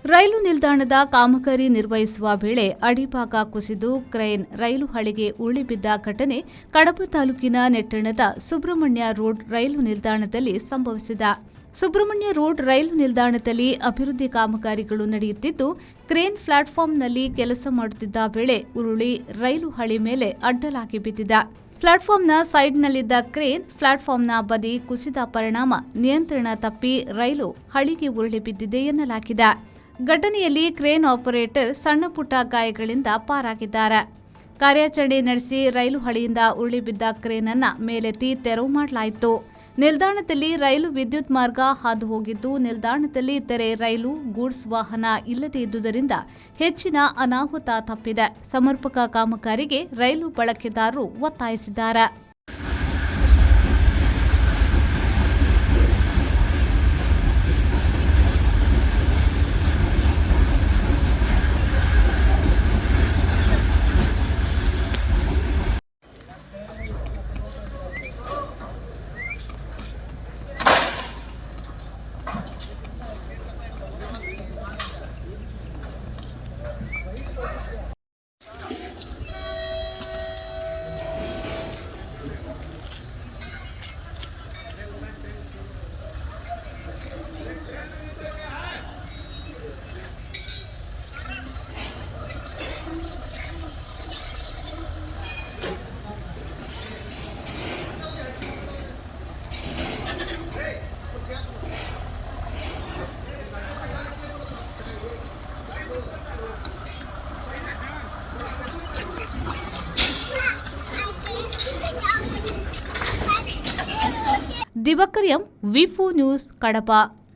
ರೈಲು ನಿಲ್ದಾಣದ ಕಾಮಗಾರಿ ನಿರ್ವಹಿಸುವ ವೇಳೆ ಅಡಿಭಾಗ ಕುಸಿದು ಕ್ರೇನ್ ರೈಲು ಹಳಿಗೆ ಉರುಳಿಬಿದ್ದ ಘಟನೆ ಕಡಬ ತಾಲೂಕಿನ ನೆಟ್ಟಣದ ಸುಬ್ರಹ್ಮಣ್ಯ ರೋಡ್ ರೈಲು ನಿಲ್ದಾಣದಲ್ಲಿ ಸಂಭವಿಸಿದೆ. ಸುಬ್ರಹ್ಮಣ್ಯ ರೋಡ್ ರೈಲು ನಿಲ್ದಾಣದಲ್ಲಿ ಅಭಿವೃದ್ಧಿ ಕಾಮಗಾರಿಗಳು ನಡೆಯುತ್ತಿದ್ದು, ಕ್ರೇನ್ ಪ್ಲಾಟ್ಫಾರ್ಮ್ನಲ್ಲಿ ಕೆಲಸ ಮಾಡುತ್ತಿದ್ದ ವೇಳೆ ಉರುಳಿ ರೈಲು ಹಳಿ ಮೇಲೆ ಅಡ್ಡಲಾಗಿ ಬಿದ್ದಿದೆ. ಪ್ಲಾಟ್ಫಾರ್ಮ್ನ ಸೈಡ್ನಲ್ಲಿದ್ದ ಕ್ರೇನ್ ಪ್ಲಾಟ್ಫಾರ್ಮ್ನ ಬದಿ ಕುಸಿದ ಪರಿಣಾಮ ನಿಯಂತ್ರಣ ತಪ್ಪಿ ರೈಲು ಹಳಿಗೆ ಉರುಳಿ ಬಿದ್ದಿದೆ ಎನ್ನಲಾಗಿದೆ. ಘಟನೆಯಲ್ಲಿ ಕ್ರೇನ್ ಆಪರೇಟರ್ ಸಣ್ಣಪುಟ್ಟ ಗಾಯಗಳಿಂದ ಪಾರಾಗಿದ್ದಾರೆ. ಕಾರ್ಯಾಚರಣೆ ನಡೆಸಿ ರೈಲು ಹಳಿಯಿಂದ ಉರುಳಿ ಬಿದ್ದ ಕ್ರೇನ್ ಅನ್ನು ಮೇಲೆತ್ತಿ ತೆರವು ಮಾಡಲಾಯಿತು. ನಿಲ್ದಾಣದಲ್ಲಿ ರೈಲು ವಿದ್ಯುತ್ ಮಾರ್ಗ ಹಾದು ಹೋಗಿದ್ದು, ನಿಲ್ದಾಣದಲ್ಲಿ ಇತರೆ ರೈಲು, ಗೂಡ್ಸ್ ವಾಹನ ಇಲ್ಲದೇ ಇದ್ದುದರಿಂದ ಹೆಚ್ಚಿನ ಅನಾಹುತ ತಪ್ಪಿದೆ. ಸಮರ್ಪಕ ಕಾಮಗಾರಿಗೆ ರೈಲು ಬಳಕೆದಾರರು ಒತ್ತಾಯಿಸಿದ್ದಾರೆ. Diwakar M, V4 news, Kadapa.